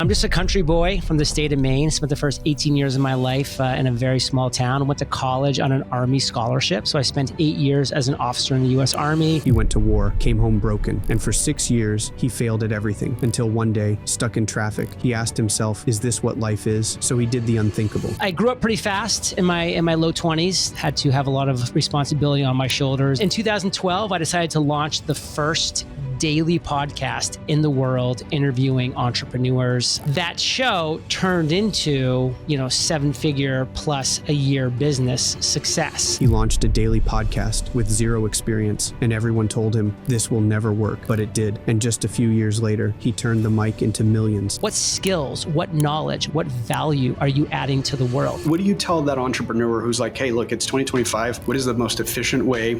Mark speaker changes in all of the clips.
Speaker 1: I'm just a country boy from the state of Maine. Spent the first 18 years of my life in a very small town. Went to college on an Army scholarship. So I spent 8 years as an officer in the U.S. Army.
Speaker 2: He went to war, came home broken, and for 6 years, he failed at everything until one day, stuck in traffic, he asked himself, is this what life is? So he did the unthinkable.
Speaker 1: I grew up pretty fast in my low 20s, had to have a lot of responsibility on my shoulders. In 2012, I decided to launch the first daily podcast in the world interviewing entrepreneurs. That show turned into, 7-figure plus a year business success.
Speaker 2: He launched a daily podcast with zero experience, and everyone told him this will never work, but it did. And just a few years later, he turned the mic into millions.
Speaker 1: What skills, what knowledge, what value are you adding to the world?
Speaker 3: What do you tell that entrepreneur who's like, hey, look, it's 2025. What is the most efficient way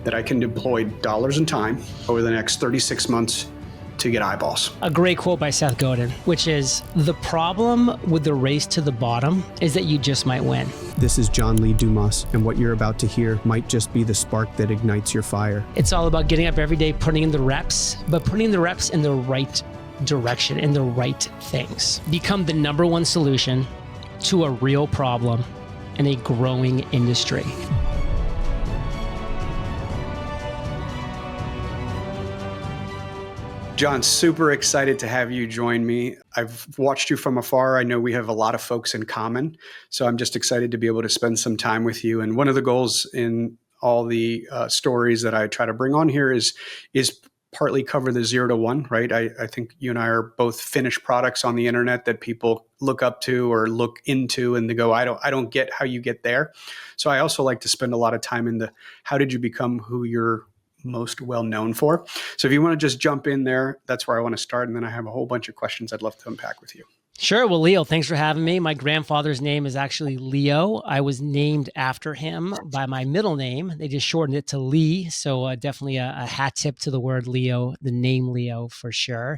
Speaker 3: that I can deploy dollars and time over the next 36 months to get eyeballs?
Speaker 1: A great quote by Seth Godin, which is, the problem with the race to the bottom is that you just might win.
Speaker 2: This is John Lee Dumas, and what you're about to hear might just be the spark that ignites your fire.
Speaker 1: It's all about getting up every day, putting in the reps, but putting the reps in the right direction, in the right things. Become the number one solution to a real problem in a growing industry.
Speaker 3: John, super excited to have you join me. I've watched you from afar. I know we have a lot of folks in common, so I'm just excited to be able to spend some time with you. And one of the goals in all the stories that I try to bring on here is partly cover the 0 to 1, right? I think you and I are both finished products on the internet that people look up to or look into, and they go, I don't get how you get there. So I also like to spend a lot of time in the how did you become who you're most well known for. So if you want to just jump in there, that's where I want to start. And then I have a whole bunch of questions I'd love to unpack with you.
Speaker 1: Sure. Well, Leo, thanks for having me. My grandfather's name is actually Leo. I was named after him by my middle name. They just shortened it to Lee. So definitely a hat tip to the word Leo, the name Leo for sure.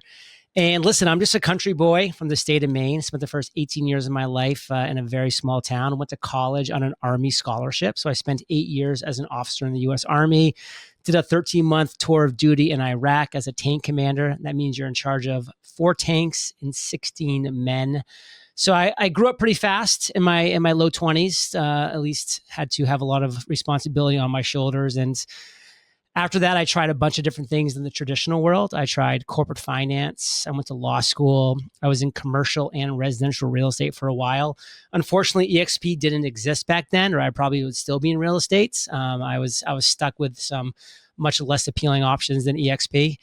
Speaker 1: And listen, I'm just a country boy from the state of Maine. Spent the first 18 years of my life in a very small town. Went to college on an Army scholarship. So I spent 8 years as an officer in the U.S. Army. Did a 13-month tour of duty in Iraq as a tank commander. That means you're in charge of 4 tanks and 16 men. So I grew up pretty fast in my low 20s. At least had to have a lot of responsibility on my shoulders. And after that, I tried a bunch of different things in the traditional world. I tried corporate finance. I went to law school. I was in commercial and residential real estate for a while. Unfortunately, EXP didn't exist back then, or I probably would still be in real estate. I was stuck with some much less appealing options than EXP.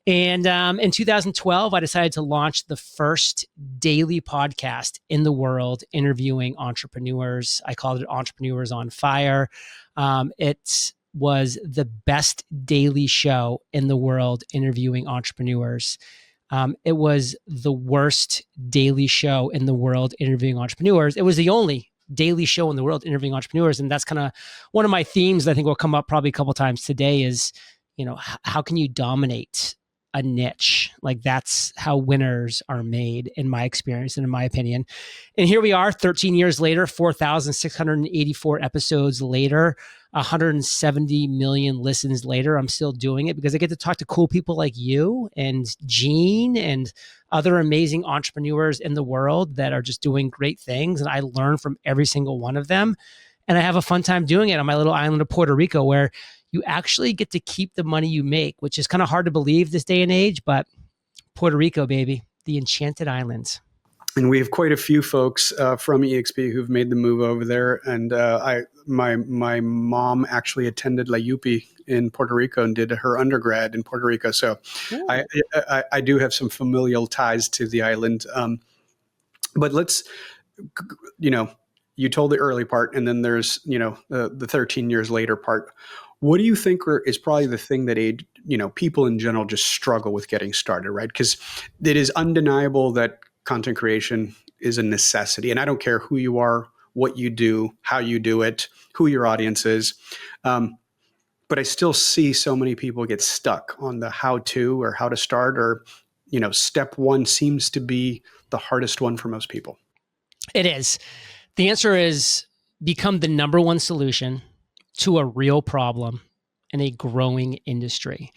Speaker 1: And in 2012, I decided to launch the first daily podcast in the world interviewing entrepreneurs. I called it Entrepreneurs on Fire. It was the best daily show in the world interviewing entrepreneurs. It was the worst daily show in the world interviewing entrepreneurs. It was the only daily show in the world interviewing entrepreneurs. And that's kind of one of my themes that I think will come up probably a couple of times today is, how can you dominate a niche? Like, that's how winners are made, in my experience and in my opinion. And here we are 13 years later, 4,684 episodes later, 170 million listens later. I'm still doing it because I get to talk to cool people like you and Gene and other amazing entrepreneurs in the world that are just doing great things. And I learn from every single one of them. And I have a fun time doing it on my little island of Puerto Rico, where you actually get to keep the money you make, which is kind of hard to believe this day and age, but Puerto Rico, baby, the enchanted islands.
Speaker 3: And we have quite a few folks from EXP who've made the move over there. And my mom actually attended La Yupi in Puerto Rico and did her undergrad in Puerto Rico. So I do have some familial ties to the island. But let's, you told the early part, and then there's, the 13 years later part. What do you think is probably the thing that people in general just struggle with getting started, right? Because it is undeniable that content creation is a necessity. And I don't care who you are, what you do, how you do it, who your audience is. But I still see so many people get stuck on the how to or how to start, or, step one seems to be the hardest one for most people.
Speaker 1: It is. The answer is become the number one solution to a real problem in a growing industry.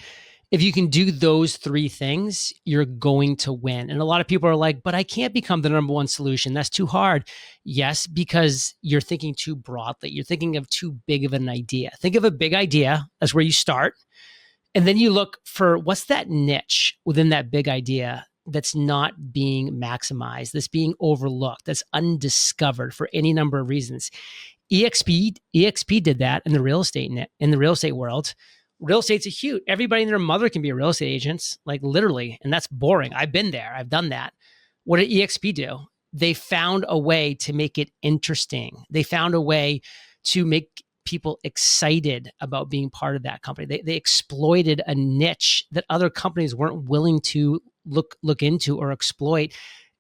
Speaker 1: If you can do those three things, you're going to win. And a lot of people are like, but I can't become the number one solution. That's too hard. Yes, because you're thinking too broadly. You're thinking of too big of an idea. Think of a big idea. That's where you start. And then you look for what's that niche within that big idea that's not being maximized, that's being overlooked, that's undiscovered for any number of reasons. EXP did that in the real estate world. Real estate's a huge. Everybody and their mother can be a real estate agent, like literally, and that's boring. I've been there. I've done that. What did EXP do? They found a way to make it interesting. They found a way to make people excited about being part of that company. They exploited a niche that other companies weren't willing to look into or exploit,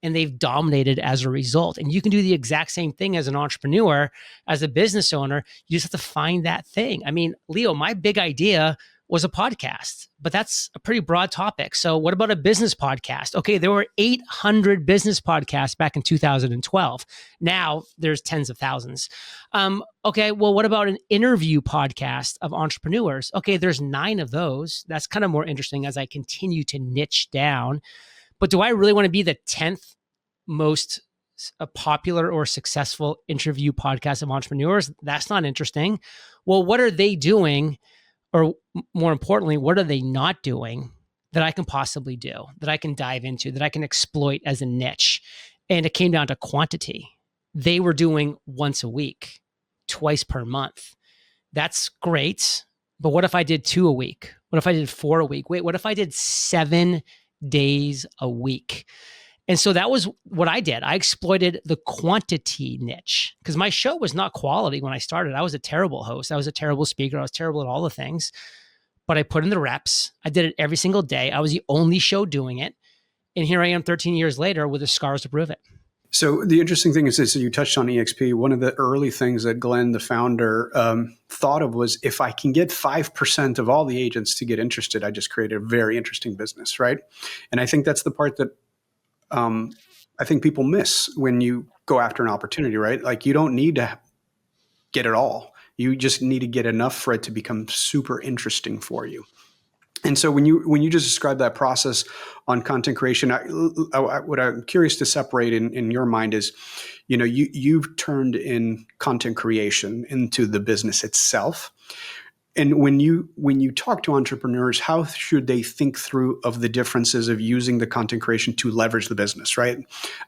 Speaker 1: and they've dominated as a result. And you can do the exact same thing as an entrepreneur, as a business owner. You just have to find that thing. I mean, Leo, my big idea was a podcast, but that's a pretty broad topic. So what about a business podcast? Okay, there were 800 business podcasts back in 2012. Now there's tens of thousands. Okay, well, what about an interview podcast of entrepreneurs? Okay, there's 9 of those. That's kind of more interesting as I continue to niche down. But do I really want to be the 10th most popular or successful interview podcast of entrepreneurs? That's not interesting. Well, what are they doing? Or more importantly, what are they not doing that I can possibly do, that I can dive into, that I can exploit as a niche? And it came down to quantity. They were doing once a week, twice per month. That's great. But what if I did 2 a week? What if I did 4 a week? Wait, what if I did 7 days a week? And so that was what I did. I exploited the quantity niche because my show was not quality when I started. I was a terrible host. I was a terrible speaker. I was terrible at all the things, but I put in the reps. I did it every single day. I was the only show doing it. And here I am 13 years later with the scars to prove it.
Speaker 3: So the interesting thing is this, you touched on EXP. One of the early things that Glenn, the founder, thought of was, if I can get 5% of all the agents to get interested, I just created a very interesting business, right? And I think that's the part that I think people miss when you go after an opportunity, right? Like, you don't need to get it all. You just need to get enough for it to become super interesting for you. And so when you just describe that process on content creation, what I'm curious to separate in your mind is, you've turned in content creation into the business itself. And when you talk to entrepreneurs, how should they think through of the differences of using the content creation to leverage the business, right?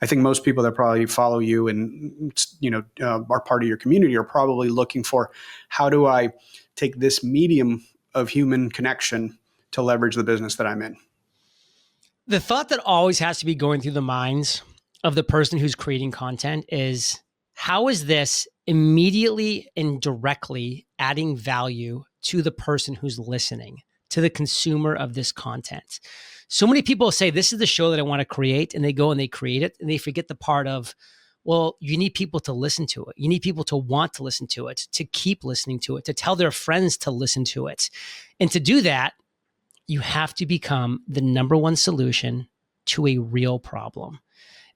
Speaker 3: I think most people that probably follow you and are part of your community are probably looking for, how do I take this medium of human connection to leverage the business that I'm in?
Speaker 1: The thought that always has to be going through the minds of the person who's creating content is, how is this immediately and directly adding value to the person who's listening, to the consumer of this content? So many people say, this is the show that I want to create, and they go and they create it, and they forget the part of, well, you need people to listen to it. You need people to want to listen to it, to keep listening to it, to tell their friends to listen to it. And to do that, you have to become the number one solution to a real problem.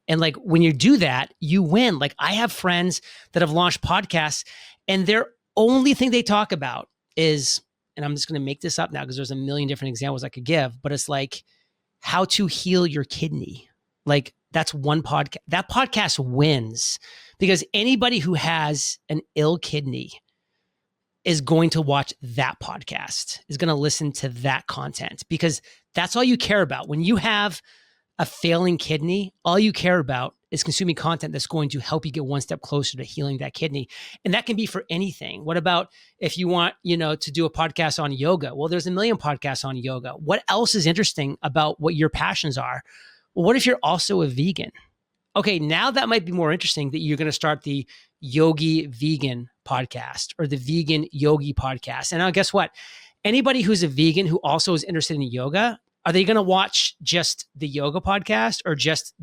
Speaker 1: And like, when you do that, you win. Like, I have friends that have launched podcasts, and their only thing they talk about is, and I'm just going to make this up now because there's a million different examples I could give, but it's like, how to heal your kidney. Like, that's one podcast. That podcast wins because anybody who has an ill kidney is going to watch that podcast, is going to listen to that content, because that's all you care about. When you have a failing kidney, all you care about is consuming content that's going to help you get one step closer to healing that kidney. And that can be for anything. What about if you want, to do a podcast on yoga? Well, there's a million podcasts on yoga. What else is interesting about what your passions are? Well, what if you're also a vegan? Okay, now that might be more interesting, that you're going to start the Yogi Vegan podcast or the Vegan Yogi podcast. And now guess what? Anybody who's a vegan who also is interested in yoga, are they going to watch just the yoga podcast or just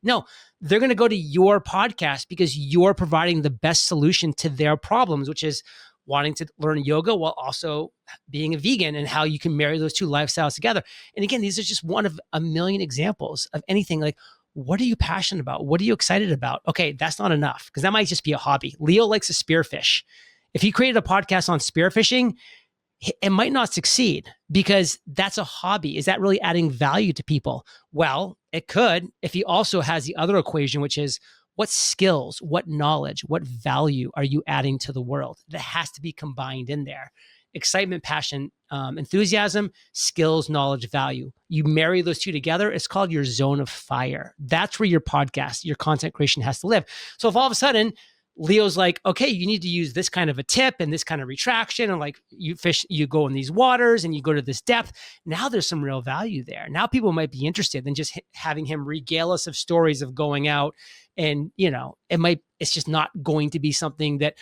Speaker 1: no, they're going to go to your podcast because you're providing the best solution to their problems, which is wanting to learn yoga while also being a vegan, and how you can marry those two lifestyles together. And again, these are just one of a million examples of anything. Like, what are you passionate about? What are you excited about? Okay, that's not enough, because that might just be a hobby. Leo likes to spearfish. If he created a podcast on spearfishing, it might not succeed because that's a hobby. Is that really adding value to people? Well, it could if he also has the other equation, which is what skills, what knowledge, what value are you adding to the world? That has to be combined in there. Excitement, passion, enthusiasm, skills, knowledge, value. You marry those two together, it's called your zone of fire. That's where your podcast, your content creation has to live. So if all of a sudden Leo's like, okay, you need to use this kind of a tip and this kind of retraction, and like you fish, you go in these waters and you go to this depth. Now there's some real value there. Now people might be interested than just having him regale us of stories of going out. And, it's just not going to be something that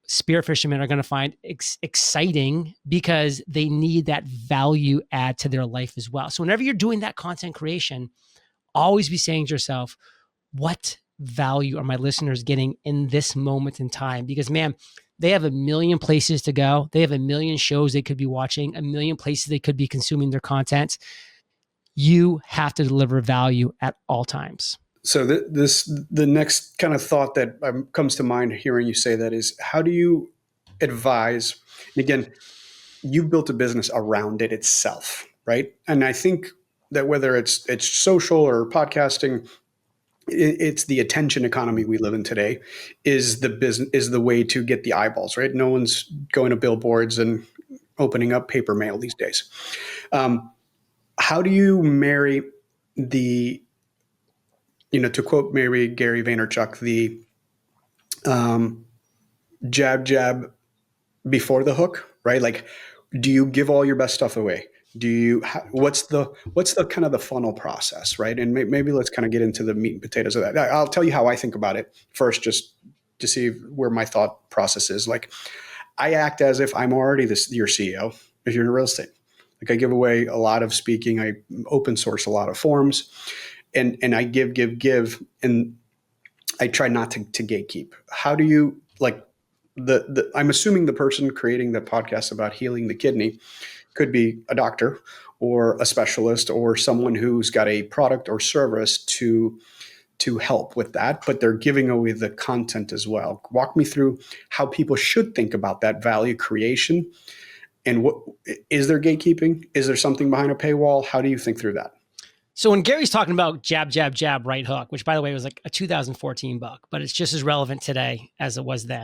Speaker 1: spear fishermen are going to find exciting because they need that value add to their life as well. So whenever you're doing that content creation, always be saying to yourself, what value are my listeners getting in this moment in time? Because man, they have a million places to go. They have a million shows they could be watching, a million places they could be consuming their content. You have to deliver value at all times.
Speaker 3: So the next kind of thought that comes to mind hearing you say that is, how do you advise? And again, you've built a business around it itself, right? And I think that whether it's social or podcasting, it's the attention economy we live in today is the way to get the eyeballs, right? No one's going to billboards and opening up paper mail these days. How do you marry to quote maybe Gary Vaynerchuk, the jab before the hook, right? Like, do you give all your best stuff away? What's the kind of the funnel process, right? And maybe let's kind of get into the meat and potatoes of that. I'll tell you how I think about it first, just to see where my thought process is. Like, I act as if I'm already your CEO if you're in real estate. Like, I give away a lot of speaking. I open source a lot of forms, and I give, and I try not to gatekeep. How do you I'm assuming the person creating the podcast about healing the kidney could be a doctor or a specialist or someone who's got a product or service to help with that, but they're giving away the content as well. Walk me through how people should think about that value creation, and what is there gatekeeping? Is there something behind a paywall? How do you think through that?
Speaker 1: So when Gary's talking about jab, jab, jab, right hook, which by the way was like a 2014 book, but it's just as relevant today as it was then.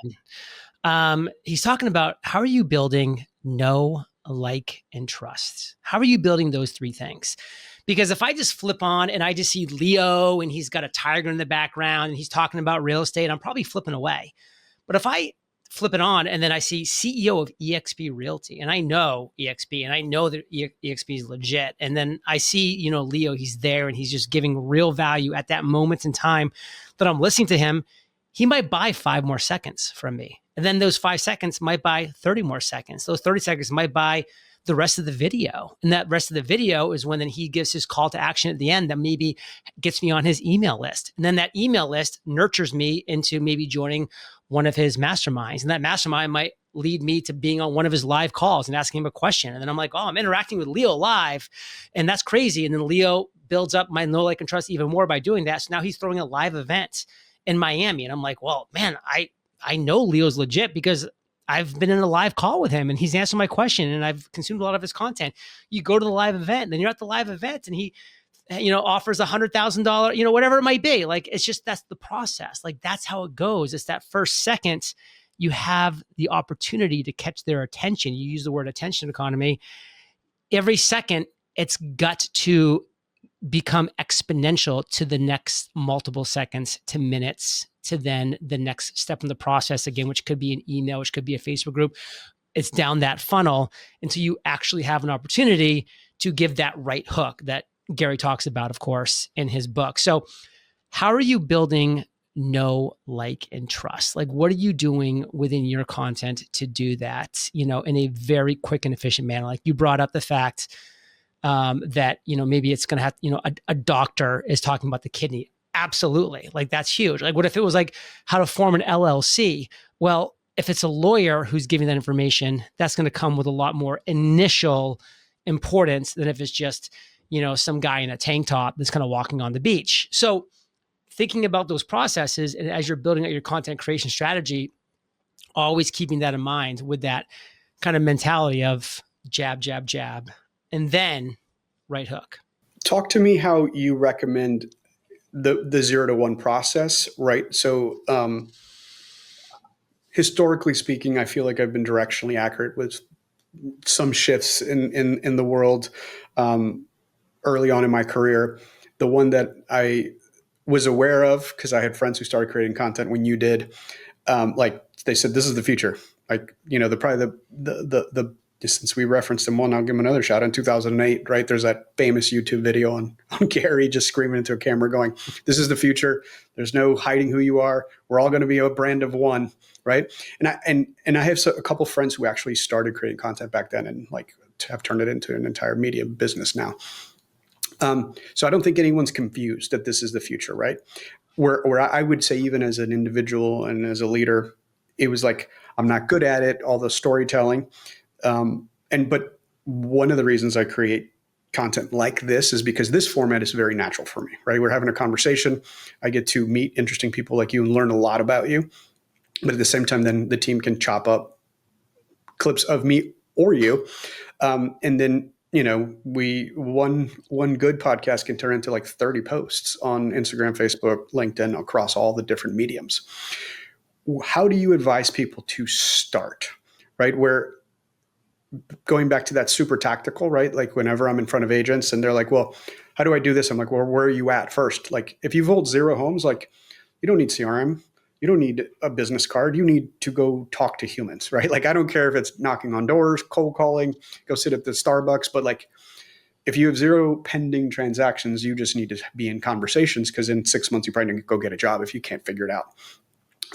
Speaker 1: He's talking about how are you building know, like, and trust? How are you building those three things? Because if I just flip on and I just see Leo and he's got a tiger in the background and he's talking about real estate, I'm probably flipping away. But if I flip it on and then I see CEO of EXP Realty and I know EXP and I know that EXP is legit. And then I see, Leo, he's there and he's just giving real value at that moment in time that I'm listening to him. He might buy 5 more seconds from me. And then those 5 seconds might buy 30 more seconds. Those 30 seconds might buy the rest of the video. And that rest of the video is when then he gives his call to action at the end that maybe gets me on his email list. And then that email list nurtures me into maybe joining one of his masterminds. And that mastermind might lead me to being on one of his live calls and asking him a question. And then I'm like, oh, I'm interacting with Leo live. And that's crazy. And then Leo builds up my know, like, and trust even more by doing that. So now he's throwing a live event in Miami. And I'm like, well, man, I know Leo's legit because I've been in a live call with him and he's answered my question and I've consumed a lot of his content. You go to the live event and then you're at the live event and he, offers $100,000, whatever it might be. Like, it's just, that's the process. Like, that's how it goes. It's that first second you have the opportunity to catch their attention. You use the word attention economy. Every second it's got to become exponential to the next multiple seconds to minutes to then the next step in the process again, which could be an email, which could be a Facebook group. It's down that funnel until you actually have an opportunity to give that right hook that Gary talks about, of course, in his book. So how are you building know, like, and trust? Like, what are you doing within your content to do that, in a very quick and efficient manner? Like you brought up the fact that, maybe it's going to have, a doctor is talking about the kidney. Absolutely. Like, that's huge. Like, what if it was like how to form an LLC? Well, if it's a lawyer who's giving that information, that's going to come with a lot more initial importance than if it's just, some guy in a tank top that's kind of walking on the beach. So thinking about those processes and as you're building out your content creation strategy, always keeping that in mind with that kind of mentality of jab, jab, jab, and then right hook.
Speaker 3: Talk to me how you recommend the 0 to 1 process, right? So historically speaking, I feel like I've been directionally accurate with some shifts in the world early on in my career. The one that I was aware of, because I had friends who started creating content when you did, like they said, this is the future. Like, the since we referenced him one, I'll give him another shout. In 2008, right, there's that famous YouTube video on Gary just screaming into a camera going, this is the future. There's no hiding who you are. We're all going to be a brand of one, right? And I have a couple friends who actually started creating content back then and like have turned it into an entire media business now. So I don't think anyone's confused that this is the future, right? Where I would say, even as an individual and as a leader, it was like, I'm not good at it, all the storytelling. But one of the reasons I create content like this is because this format is very natural for me, right? We're having a conversation. I get to meet interesting people like you and learn a lot about you. But at the same time, then the team can chop up clips of me or you. And then, one good podcast can turn into like 30 posts on Instagram, Facebook, LinkedIn, across all the different mediums. How do you advise people to start, right? Where, going back to that super tactical, right? Like whenever I'm in front of agents and they're like, well, how do I do this? I'm like, well, where are you at first? Like if you've sold 0 homes, like you don't need CRM. You don't need a business card. You need to go talk to humans, right? Like, I don't care if it's knocking on doors, cold calling, go sit at the Starbucks. But like, if you have 0 pending transactions, you just need to be in conversations, because in 6 months, you probably need to go get a job if you can't figure it out.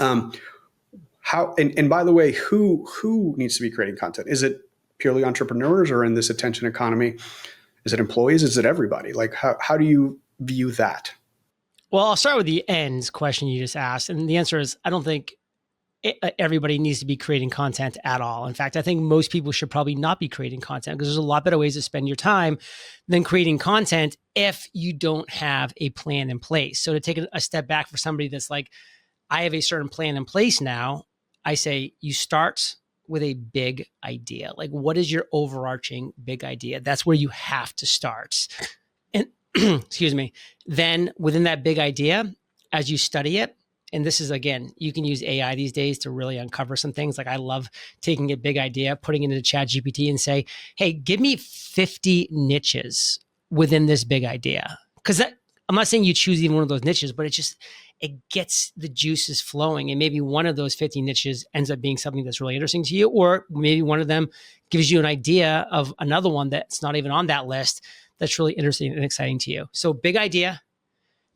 Speaker 3: And by the way, who needs to be creating content? Is it purely entrepreneurs, or in this attention economy, is it employees? Is it everybody? Like, how do you view that?
Speaker 1: Well, I'll start with the ends question you just asked. And the answer is, I don't think everybody needs to be creating content at all. In fact, I think most people should probably not be creating content, because there's a lot better ways to spend your time than creating content if you don't have a plan in place. So to take a step back for somebody that's like, I have a certain plan in place now, I say you start with a big idea. Like, what is your overarching big idea? That's where you have to start. And excuse me. Then within that big idea, as you study it, and this is, again, you can use AI these days to really uncover some things. Like, I love taking a big idea, putting it into ChatGPT and say, hey, give me 50 niches within this big idea. Because I'm not saying you choose even one of those niches, but it gets the juices flowing. And maybe one of those 50 niches ends up being something that's really interesting to you. Or maybe one of them gives you an idea of another one that's not even on that list that's really interesting and exciting to you. So big idea,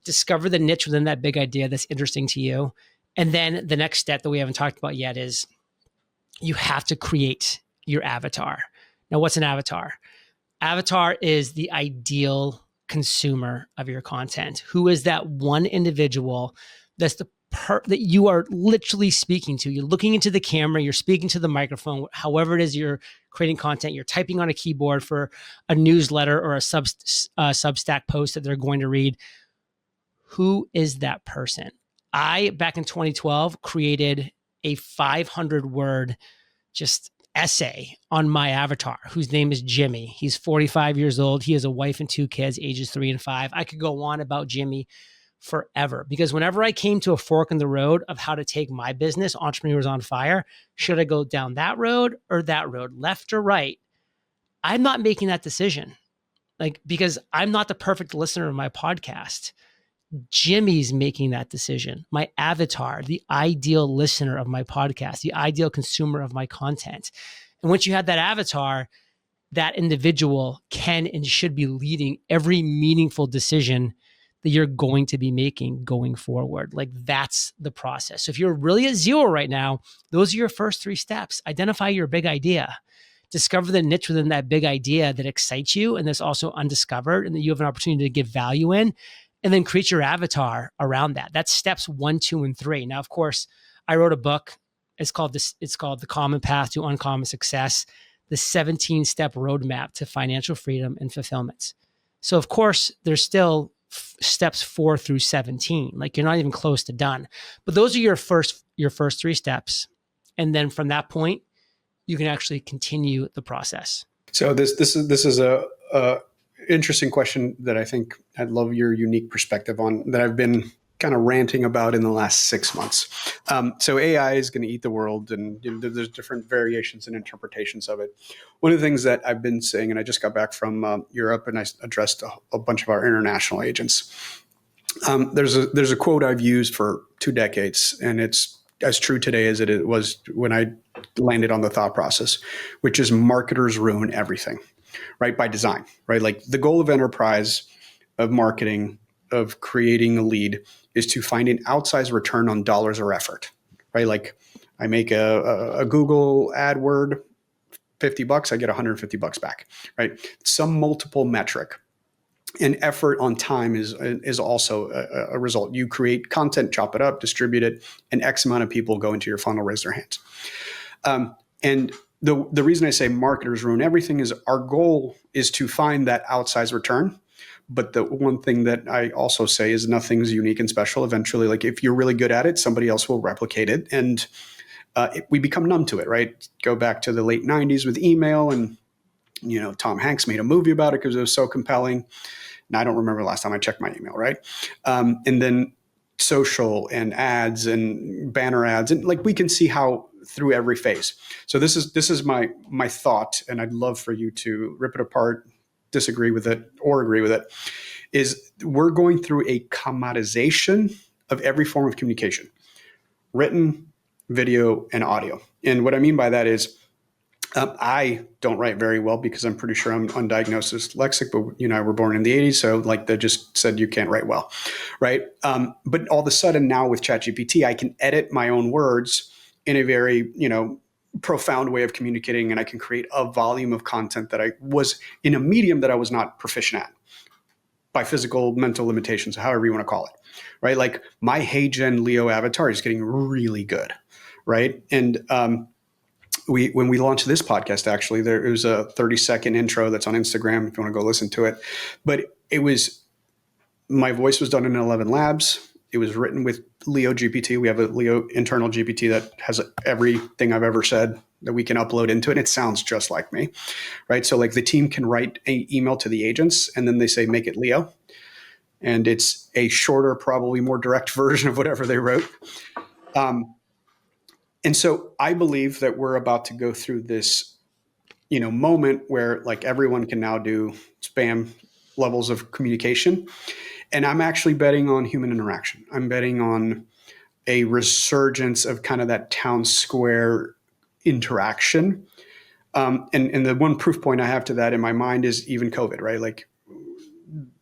Speaker 1: discover the niche within that big idea that's interesting to you. And then the next step that we haven't talked about yet is you have to create your avatar. Now, what's an avatar? Avatar is the ideal consumer of your content. Who is that one individual that's that you are literally speaking to? You're looking into the camera, you're speaking to the microphone, however it is you're creating content, you're typing on a keyboard for a newsletter or a Substack post that they're going to read. Who is that person? I, back in 2012, created a 500-word just essay on my avatar, whose name is Jimmy. He's 45 years old. He has a wife and 2 kids, ages 3 and 5. I could go on about Jimmy forever, because whenever I came to a fork in the road of how to take my business, Entrepreneurs on Fire, should I go down that road or that road, left or right? I'm not making that decision, because I'm not the perfect listener of my podcast. Jimmy's making that decision. My avatar, the ideal listener of my podcast, the ideal consumer of my content. And once you have that avatar, that individual can and should be leading every meaningful decision that you're going to be making going forward. Like, that's the process. So if you're really at 0 right now, those are your first 3 steps. Identify your big idea. Discover the niche within that big idea that excites you and that's also undiscovered and that you have an opportunity to give value in. And then create your avatar around that. That's steps 1, 2, and 3. Now, of course, I wrote a book. It's called The Common Path to Uncommon Success, the 17-step roadmap to financial freedom and fulfillment. So, of course, there's still steps 4 through 17. Like, you're not even close to done. But those are your first 3 steps. And then from that point, you can actually continue the process?
Speaker 3: So this is a interesting question that I think I'd love your unique perspective on, that I've been kind of ranting about in the last 6 months. So AI is going to eat the world, and there's different variations and interpretations of it. One of the things that I've been saying, and I just got back from Europe, and I addressed a bunch of our international agents. There's a quote I've used for 2 decades, and it's as true today as it was when I landed on the thought process, which is marketers ruin everything, right? By design, right? Like the goal of enterprise, of marketing, of creating a lead is to find an outsized return on dollars or effort, right? Like I make a Google AdWord, $50, I get $150 back, right? Some multiple metric. And effort on time is also a result. You create content, chop it up, distribute it, and X amount of people go into your funnel, raise their hands. And the reason I say marketers ruin everything is our goal is to find that outsized return. But the one thing that I also say is nothing's unique and special. Eventually, like if you're really good at it, somebody else will replicate it. And we become numb to it, right? Go back to the late 90s with email, and Tom Hanks made a movie about it because it was so compelling. And I don't remember the last time I checked my email, right? And then social and ads and banner ads, and like we can see how through every phase. So this is my thought, and I'd love for you to rip it apart, disagree with it, or agree with it. Is we're going through a commodization of every form of communication, written, video, and audio. And what I mean by that is, I don't write very well because I'm pretty sure I'm undiagnosed dyslexic, but I were born in the 80s. So like they just said, you can't write well, right? But all of a sudden now with ChatGPT, I can edit my own words in a very, profound way of communicating. And I can create a volume of content that I was in a medium that I was not proficient at by physical, mental limitations, however you want to call it, right? Like my Hey Gen Leo avatar is getting really good, right? And, when we launched this podcast, actually, there was a 30-second intro that's on Instagram if you want to go listen to it. But my voice was done in 11 Labs. It was written with Leo GPT. We have a Leo internal GPT that has everything I've ever said that we can upload into it. It sounds just like me, right? So like the team can write an email to the agents, and then they say, make it Leo. And it's a shorter, probably more direct version of whatever they wrote. And so I believe that we're about to go through this, moment where like everyone can now do spam levels of communication. And I'm actually betting on human interaction. I'm betting on a resurgence of kind of that town square interaction. And the one proof point I have to that in my mind is even COVID, right? Like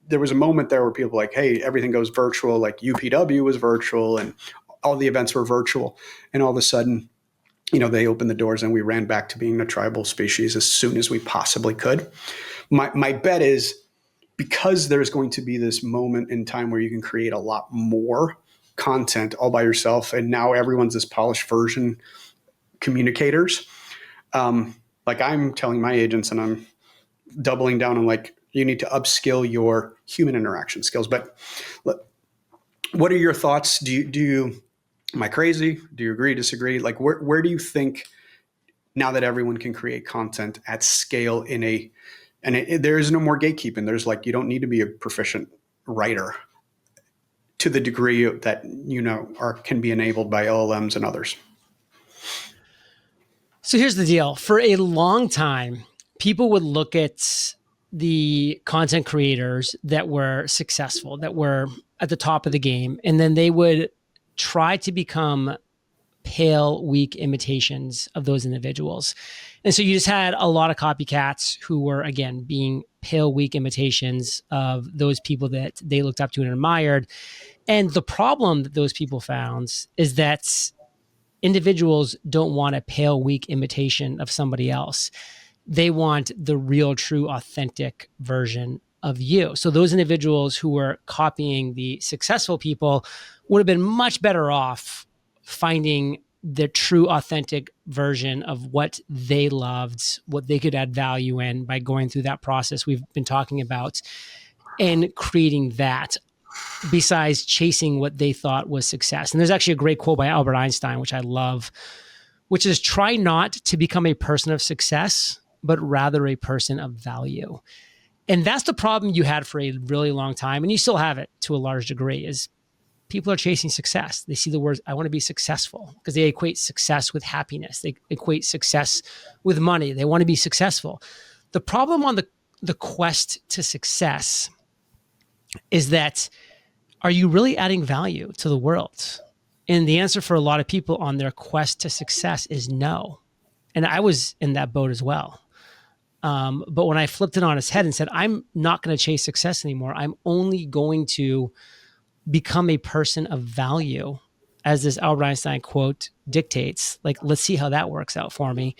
Speaker 3: there was a moment there where people were like, hey, everything goes virtual, like UPW was virtual and all the events were virtual, and all of a sudden, they opened the doors and we ran back to being a tribal species as soon as we possibly could. My bet is because there's going to be this moment in time where you can create a lot more content all by yourself, and now everyone's this polished version communicators. Like I'm telling my agents, and I'm doubling down on like, you need to upskill your human interaction skills. But what are your thoughts? Do you am I crazy? Do you agree, disagree? Like where do you think now that everyone can create content at scale there is no more gatekeeping. There's like, you don't need to be a proficient writer to the degree that, can be enabled by LLMs and others.
Speaker 1: So here's the deal. For a long time, people would look at the content creators that were successful, that were at the top of the game, and then they would try to become pale, weak imitations of those individuals. And so you just had a lot of copycats who were, again, being pale, weak imitations of those people that they looked up to and admired. And the problem that those people found is that individuals don't want a pale, weak imitation of somebody else. They want the real, true, authentic version of you. So those individuals who were copying the successful people would have been much better off finding the true, authentic version of what they loved, what they could add value in by going through that process we've been talking about and creating that, besides chasing what they thought was success. And there's actually a great quote by Albert Einstein, which I love, which is try not to become a person of success, but rather a person of value. And that's the problem you had for a really long time, and you still have it to a large degree, is people are chasing success. They see the words, I want to be successful, because they equate success with happiness. They equate success with money. They want to be successful. The problem on the quest to success is that, are you really adding value to the world? And the answer for a lot of people on their quest to success is no. And I was in that boat as well. But when I flipped it on its head and said, I'm not going to chase success anymore, I'm only going to become a person of value, as this Albert Einstein quote dictates. Like, let's see how that works out for me.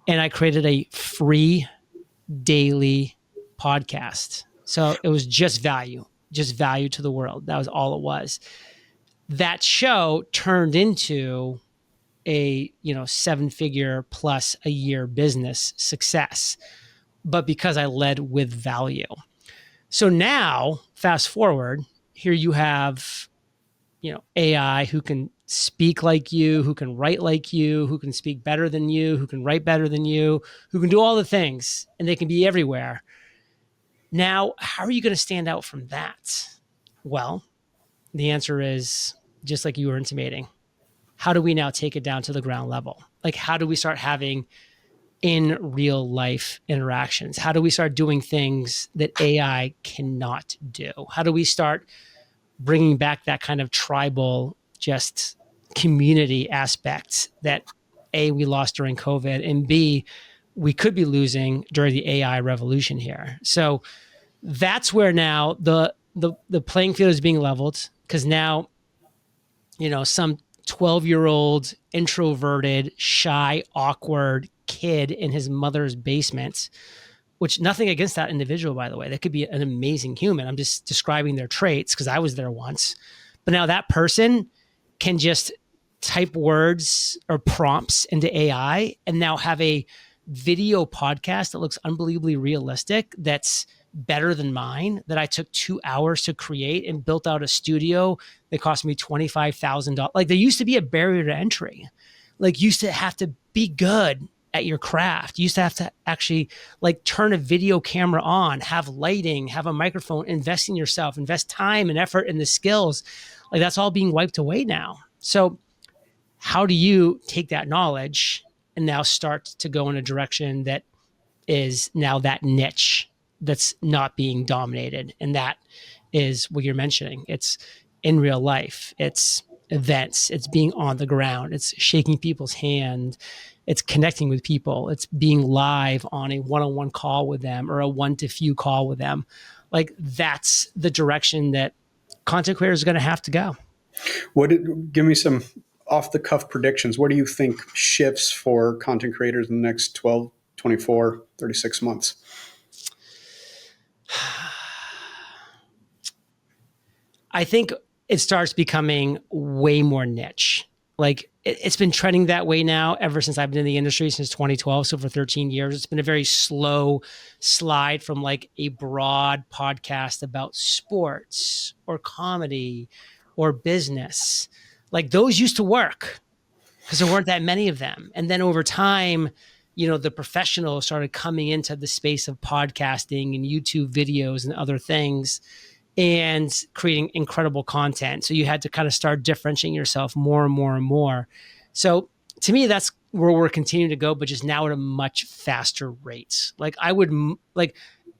Speaker 1: And I created a free daily podcast. So it was just value to the world. That was all it was. That show turned into a 7-figure plus a year business success, but because I led with value. So now, fast forward, here you have AI who can speak like you, who can write like you, who can speak better than you, who can write better than you, who can do all the things, and they can be everywhere. Now, how are you going to stand out from that? Well, the answer is just like you were intimating. How do we now take it down to the ground level? Like, how do we start having in real life interactions? How do we start doing things that AI cannot do? How do we start bringing back that kind of tribal, just community aspect that A, we lost during COVID, and B, we could be losing during the AI revolution here? So that's where now the playing field is being leveled, because now, some 12-year-old introverted, shy, awkward kid in his mother's basement, which nothing against that individual, by the way, that could be an amazing human. I'm just describing their traits because I was there once. But now that person can just type words or prompts into AI and now have a video podcast that looks unbelievably realistic, that's better than mine, that I took 2 hours to create and built out a studio that cost me $25,000. Like, there used to be a barrier to entry. Like, you used to have to be good at your craft. You used to have to actually turn a video camera on, have lighting, have a microphone, invest in yourself, invest time and effort in the skills. Like, that's all being wiped away now. So how do you take that knowledge and now start to go in a direction that is now that niche that's not being dominated? And that is what you're mentioning. It's in real life. It's events. It's being on the ground. It's shaking people's hand. It's connecting with people. It's being live on a one-on-one call with them or a one-to-few call with them. Like, that's the direction that content creators are going to have to go.
Speaker 3: Give me some off-the-cuff predictions. What do you think shifts for content creators in the next 12, 24, 36 months?
Speaker 1: I think it starts becoming way more niche. Like, it's been trending that way now ever since I've been in the industry, since 2012. So for 13 years, it's been a very slow slide from a broad podcast about sports or comedy or business. Like, those used to work because there weren't that many of them. And then over time, the professionals started coming into the space of podcasting and YouTube videos and other things, and creating incredible content. So you had to kind of start differentiating yourself more and more and more. So to me, that's where we're continuing to go, but just now at a much faster rate. Like,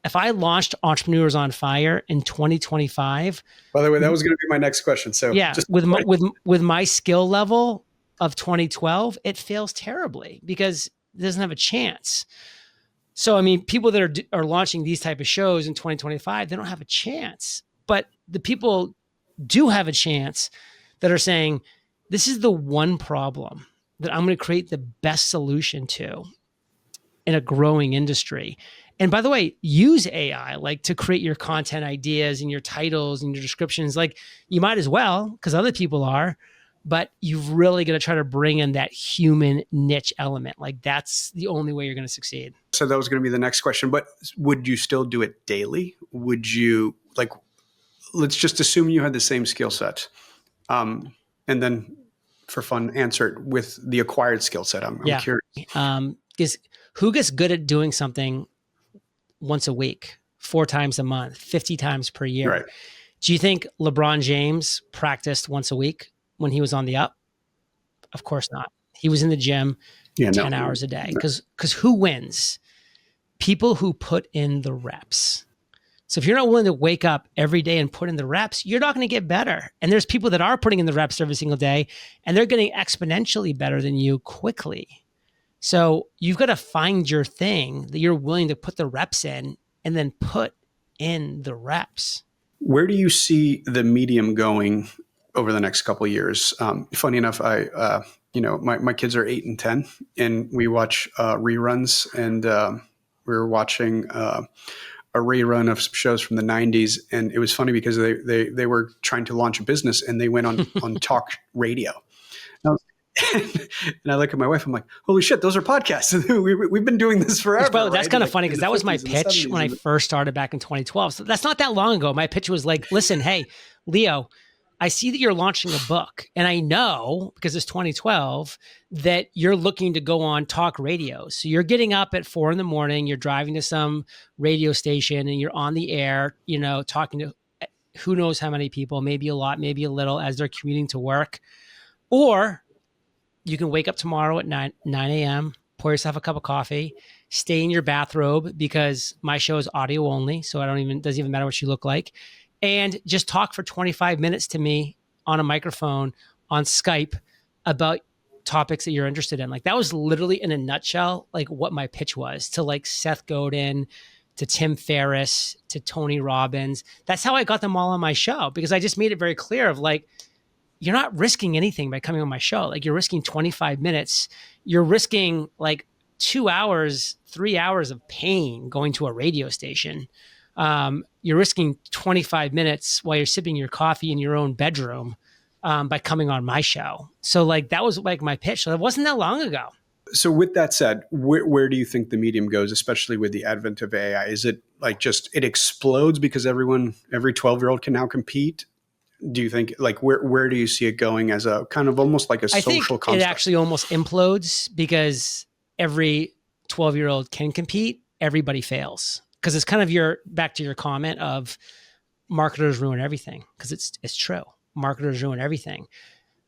Speaker 1: if I launched Entrepreneurs on Fire in 2025.
Speaker 3: By the way, that was going to be my next question. So
Speaker 1: yeah, with my skill level of 2012, it fails terribly because it doesn't have a chance. So, I mean, people that are launching these type of shows in 2025, they don't have a chance. But the people do have a chance that are saying, this is the one problem that I'm going to create the best solution to in a growing industry. And by the way, use AI to create your content ideas and your titles and your descriptions. You might as well, because other people are, but you've really got to try to bring in that human niche element. That's the only way you're going to succeed.
Speaker 3: So that was going to be the next question, but would you still do it daily? Would you let's just assume you had the same skill set. And then for fun, answer it with the acquired skill set. I'm
Speaker 1: Yeah.
Speaker 3: curious.
Speaker 1: Who gets good at doing something once a week, 4 times a month, 50 times per year?
Speaker 3: Right.
Speaker 1: Do you think LeBron James practiced once a week when he was on the up? Of course not. He was in the gym 10 hours a day. Because who wins? People who put in the reps. So if you're not willing to wake up every day and put in the reps, you're not going to get better. And there's people that are putting in the reps every single day, and they're getting exponentially better than you quickly. So you've got to find your thing that you're willing to put the reps in and then put in the reps.
Speaker 3: Where do you see the medium going over the next couple of years? Funny enough, my kids are 8 and 10, and we watch reruns, and we were watching a rerun of some shows from the 90s. And it was funny because they were trying to launch a business, and they went on talk radio. And I look at my wife, I'm like, holy shit, those are podcasts. We've been doing this forever.
Speaker 1: Well, that's kind of funny because that was my pitch when I first started back in 2012. So that's not that long ago. My pitch was like, listen, hey, Leo, I see that you're launching a book. And I know, because it's 2012, that you're looking to go on talk radio. So you're getting up at 4 a.m, you're driving to some radio station, and you're on the air, talking to who knows how many people, maybe a lot, maybe a little, as they're commuting to work. Or you can wake up tomorrow at 9 a.m., pour yourself a cup of coffee, stay in your bathrobe, because my show is audio only. So doesn't even matter what you look like. And just talk for 25 minutes to me on a microphone on Skype about topics that you're interested in. Like, that was literally, in a nutshell, like what my pitch was to like Seth Godin, to Tim Ferriss, to Tony Robbins. That's how I got them all on my show, because I just made it very clear of like, you're not risking anything by coming on my show. Like, you're risking 25 minutes. You're risking like 2 hours, 3 hours of pain going to a radio station. You're risking 25 minutes while you're sipping your coffee in your own bedroom by coming on my show. So like, that was like my pitch. So it wasn't that long ago.
Speaker 3: So with that said, where do you think the medium goes, especially with the advent of AI? Is it like just it explodes because every 12-year-old can now compete? Do you think, like, where do you see it going as a kind of almost like a social construct?
Speaker 1: It actually almost implodes, because every 12-year-old can compete. Everybody fails. Because it's kind of back to your comment of marketers ruin everything, because it's true. Marketers ruin everything.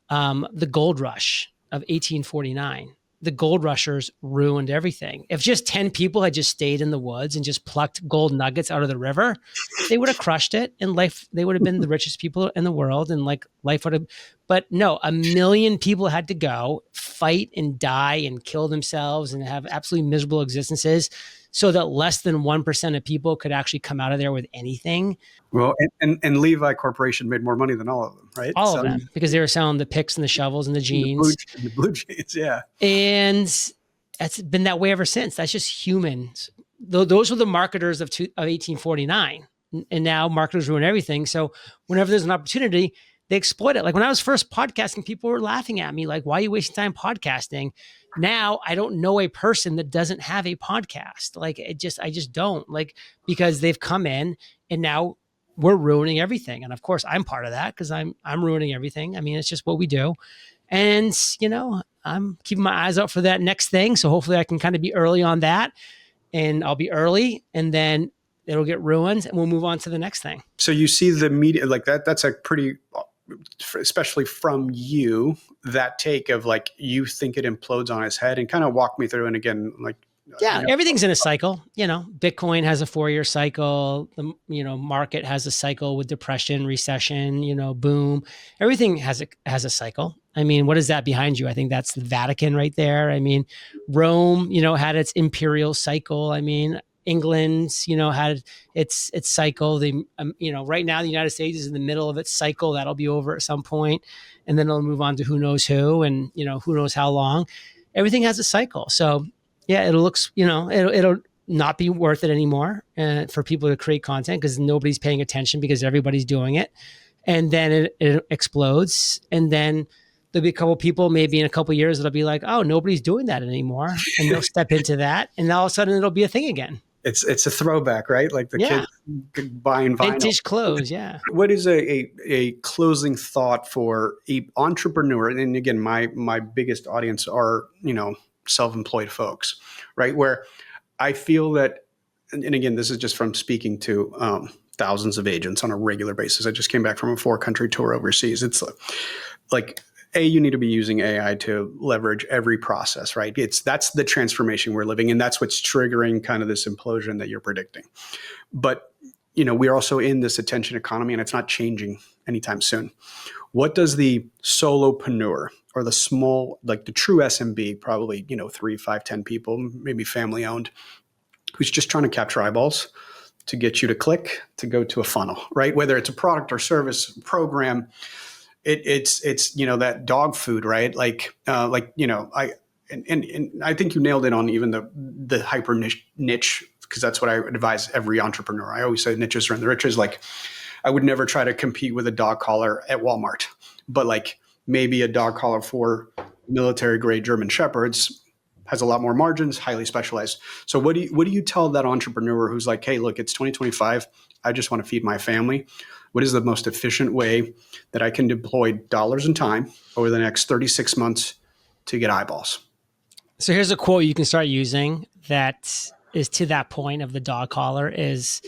Speaker 1: The gold rush of 1849, the gold rushers ruined everything. If just 10 people had just stayed in the woods and just plucked gold nuggets out of the river, they would have crushed it, and they would have been the richest people in the world, and like life would have, but no, 1 million people had to go fight and die and kill themselves and have absolutely miserable existences, so that less than 1% of people could actually come out of there with anything.
Speaker 3: Well, and Levi Corporation made more money than all of them, right?
Speaker 1: All of them, because they were selling the picks and the shovels and the jeans.
Speaker 3: The blue jeans, yeah.
Speaker 1: And that's been that way ever since. That's just humans. Those were the marketers of 1849. And now marketers ruin everything. So whenever there's an opportunity, they exploit it. Like, when I was first podcasting, people were laughing at me, like, why are you wasting time podcasting? Now I don't know a person that doesn't have a podcast. Like, I just don't, like, because they've come in and now we're ruining everything. And of course I'm part of that, because I'm ruining everything. I mean, it's just what we do. And, I'm keeping my eyes out for that next thing. So hopefully I can kind of be early on that, and I'll be early, and then it'll get ruined and we'll move on to the next thing. So
Speaker 3: you see the media like that. That's a pretty, especially from you, that take of like, you think it implodes on its head, and kind of walk me through. And again, like,
Speaker 1: yeah, everything's in a cycle. Bitcoin has a 4-year cycle. The market has a cycle with depression, recession, boom. Everything has a cycle. I mean, what is that behind you? I think that's the Vatican right there. I mean, Rome, had its imperial cycle. I mean, England, had its cycle. Right now the United States is in the middle of its cycle. That'll be over at some point, and then it'll move on to who knows who, and who knows how long. Everything has a cycle. So yeah, it'll not be worth it anymore for people to create content, because nobody's paying attention, because everybody's doing it, and then it explodes, and then there'll be a couple people, maybe in a couple of years, that'll be like, oh, nobody's doing that anymore, and they'll step into that, and all of a sudden it'll be a thing again.
Speaker 3: It's a throwback, right? Like the
Speaker 1: Yeah.
Speaker 3: kids buying vinyl.
Speaker 1: Vintage clothes. Yeah.
Speaker 3: What is a closing thought for a entrepreneur? And again, my biggest audience are, self-employed folks, right? Where I feel that, and again, this is just from speaking to thousands of agents on a regular basis. I just came back from a 4-country tour overseas. It's like, you need to be using AI to leverage every process, right? That's the transformation we're living in. That's what's triggering kind of this implosion that you're predicting. But, we're also in this attention economy, and it's not changing anytime soon. What does the solopreneur or the small, like the true SMB, probably, 3, 5, 10 people, maybe family owned, who's just trying to capture eyeballs to get you to click, to go to a funnel, right? Whether it's a product or service program, it's that dog food, right? I think you nailed it on even the hyper niche, because that's what I advise every entrepreneur. I always say niches are in the riches. Like, I would never try to compete with a dog collar at Walmart, but like maybe a dog collar for military grade German Shepherds has a lot more margins, highly specialized. So what do you tell that entrepreneur who's like, hey, look, it's 2025. I just want to feed my family. What is the most efficient way that I can deploy dollars and time over the next 36 months to get eyeballs?
Speaker 1: So here's a quote you can start using that is to that point of the dog collar, is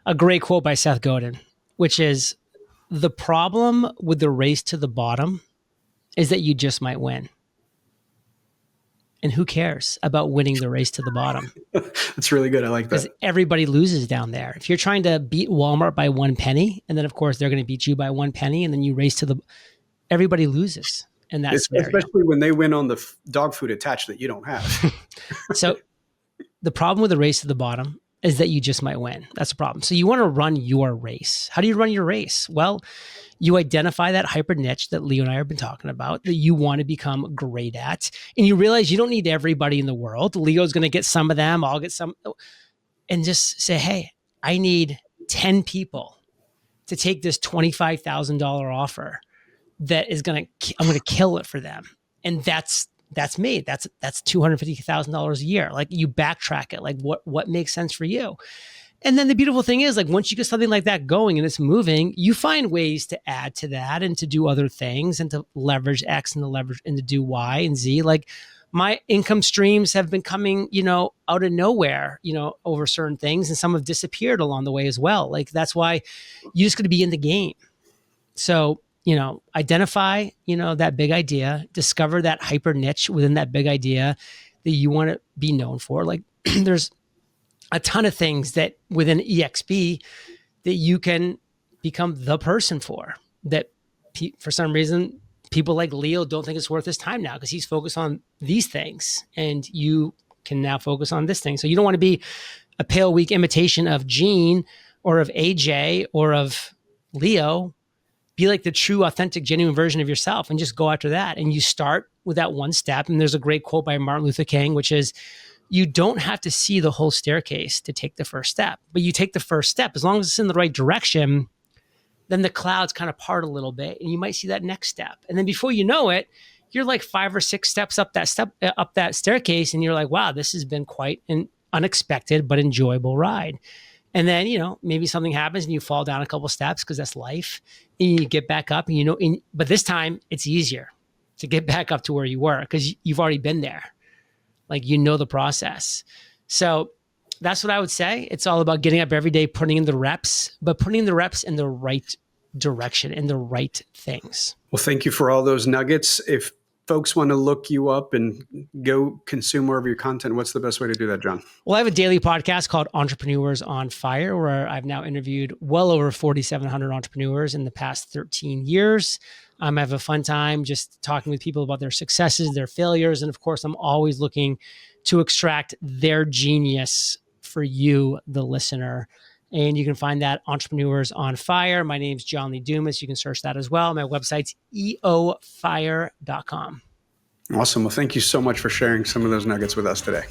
Speaker 1: a great quote by Seth Godin, which is, the problem with the race to the bottom is that you just might win. And who cares about winning the race to the bottom?
Speaker 3: That's really good. I like that.
Speaker 1: Because everybody loses down there. If you're trying to beat Walmart by 1 penny, and then of course they're going to beat you by 1 penny, and then you race to everybody loses. And that's
Speaker 3: especially when they win on the dog food attached that you don't have.
Speaker 1: So the problem with the race to the bottom is that you just might win. That's the problem. So you want to run your race. How do you run your race? Well, you identify that hyper niche that Leo and I have been talking about that you want to become great at. And you realize you don't need everybody in the world. Leo's going to get some of them. I'll get some. And just say, hey, I need 10 people to take this $25,000 offer that is I'm going to kill it for them. And that's me. That's $250,000 a year. Like, you backtrack it. Like, what makes sense for you? And then the beautiful thing is, like, once you get something like that going and it's moving, you find ways to add to that and to do other things and to leverage X and to do Y and Z. Like, my income streams have been coming, out of nowhere, over certain things, and some have disappeared along the way as well. Like, that's why you just got to be in the game. So, identify, that big idea, discover that hyper niche within that big idea that you want to be known for. Like, there's a ton of things that within EXP that you can become the person for, that for some reason, people like Leo don't think it's worth his time now because he's focused on these things, and you can now focus on this thing. So you don't want to be a pale, weak imitation of Gene or of AJ or of Leo. Be like the true, authentic, genuine version of yourself and just go after that. And you start with that one step. And there's a great quote by Martin Luther King, which is, you don't have to see the whole staircase to take the first step, but you take the first step. As long as it's in the right direction, then the clouds kind of part a little bit and you might see that next step. And then before you know it, you're like 5 or 6 steps up that staircase. And you're like, wow, this has been quite an unexpected but enjoyable ride. And then, maybe something happens and you fall down a couple steps because that's life, and you get back up and but this time it's easier to get back up to where you were because you've already been there. Like, the process. So that's what I would say. It's all about getting up every day, putting in the reps, but putting the reps in the right direction, in the right things.
Speaker 3: Well, thank you for all those nuggets. If folks want to look you up and go consume more of your content, what's the best way to do that, John?
Speaker 1: Well, I have a daily podcast called Entrepreneurs on Fire, where I've now interviewed well over 4,700 entrepreneurs in the past 13 years. I have a fun time just talking with people about their successes, their failures. And of course, I'm always looking to extract their genius for you, the listener. And you can find that Entrepreneurs on Fire. My name's John Lee Dumas. You can search that as well. My website's eofire.com.
Speaker 3: Awesome. Well, thank you so much for sharing some of those nuggets with us today.